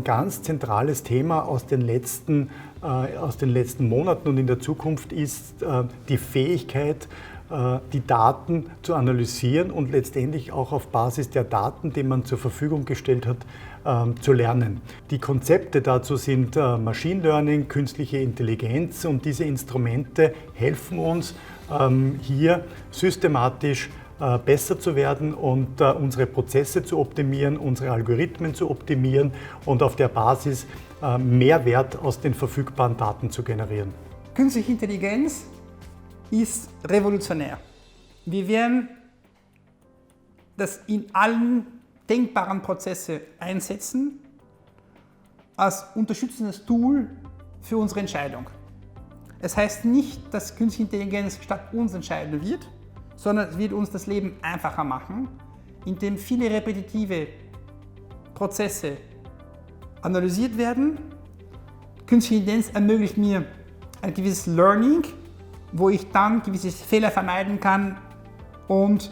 ein ganz zentrales Thema aus den letzten Monaten und in der Zukunft ist die Fähigkeit, die Daten zu analysieren und letztendlich auch auf Basis der Daten, die man zur Verfügung gestellt hat, zu lernen. Die Konzepte dazu sind Machine Learning, künstliche Intelligenz, und diese Instrumente helfen uns, hier systematisch besser zu werden und unsere Prozesse zu optimieren, unsere Algorithmen zu optimieren und auf der Basis Mehrwert aus den verfügbaren Daten zu generieren. Künstliche Intelligenz ist revolutionär. Wir werden das in allen denkbaren Prozessen einsetzen als unterstützendes Tool für unsere Entscheidung. Es heißt nicht, dass Künstliche Intelligenz statt uns entscheiden wird, sondern es wird uns das Leben einfacher machen, indem viele repetitive Prozesse analysiert werden. Künstliche Intelligenz ermöglicht mir ein gewisses Learning, wo ich dann gewisse Fehler vermeiden kann und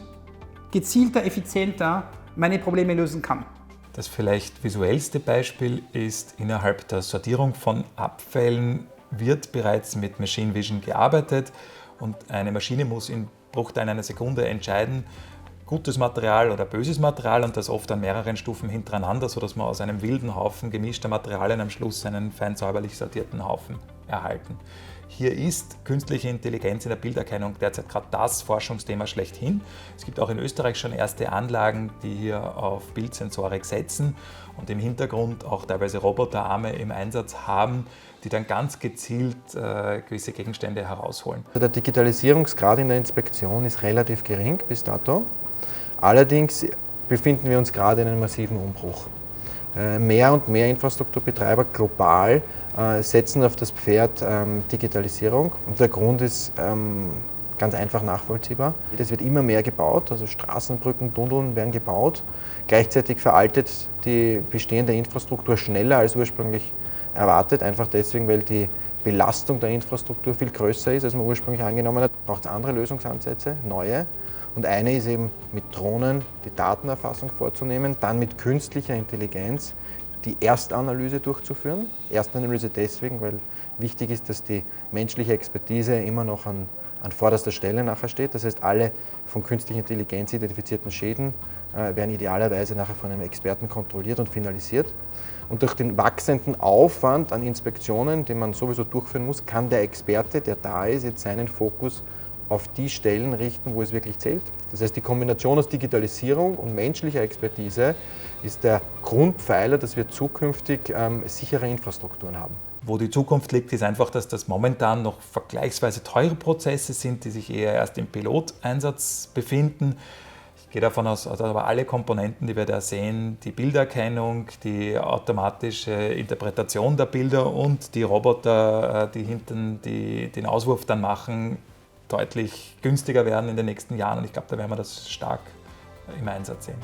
gezielter, effizienter meine Probleme lösen kann. Das vielleicht visuellste Beispiel ist, innerhalb der Sortierung von Abfällen wird bereits mit Machine Vision gearbeitet und eine Maschine muss in Bruchteilen einer Sekunde entscheiden, gutes Material oder böses Material, und das oft an mehreren Stufen hintereinander, sodass man aus einem wilden Haufen gemischter Materialien am Schluss einen fein säuberlich sortierten Haufen erhalten. Hier ist künstliche Intelligenz in der Bilderkennung derzeit gerade das Forschungsthema schlechthin. Es gibt auch in Österreich schon erste Anlagen, die hier auf Bildsensorik setzen und im Hintergrund auch teilweise Roboterarme im Einsatz haben, die dann ganz gezielt gewisse Gegenstände herausholen. Der Digitalisierungsgrad in der Inspektion ist relativ gering bis dato. Allerdings befinden wir uns gerade in einem massiven Umbruch. Mehr und mehr Infrastrukturbetreiber global setzen auf das Pferd Digitalisierung, und der Grund ist ganz einfach nachvollziehbar. Es wird immer mehr gebaut, also Straßen, Brücken, Tunneln werden gebaut. Gleichzeitig veraltet die bestehende Infrastruktur schneller als ursprünglich erwartet, einfach deswegen, weil die Belastung der Infrastruktur viel größer ist, als man ursprünglich angenommen hat. Braucht es andere Lösungsansätze, neue. Und eine ist eben mit Drohnen die Datenerfassung vorzunehmen, dann mit künstlicher Intelligenz die Erstanalyse durchzuführen. Erstanalyse deswegen, weil wichtig ist, dass die menschliche Expertise immer noch an vorderster Stelle nachher steht. Das heißt, alle von künstlicher Intelligenz identifizierten Schäden werden idealerweise nachher von einem Experten kontrolliert und finalisiert. Und durch den wachsenden Aufwand an Inspektionen, den man sowieso durchführen muss, kann der Experte, der da ist, jetzt seinen Fokus auf die Stellen richten, wo es wirklich zählt. Das heißt, die Kombination aus Digitalisierung und menschlicher Expertise ist der Grundpfeiler, dass wir zukünftig sichere Infrastrukturen haben. Wo die Zukunft liegt, ist einfach, dass das momentan noch vergleichsweise teure Prozesse sind, die sich eher erst im Piloteinsatz befinden. Ich gehe davon aus, dass aber alle Komponenten, die wir da sehen, die Bilderkennung, die automatische Interpretation der Bilder und die Roboter, die hinten den Auswurf dann machen, deutlich günstiger werden in den nächsten Jahren, und ich glaube, da werden wir das stark im Einsatz sehen.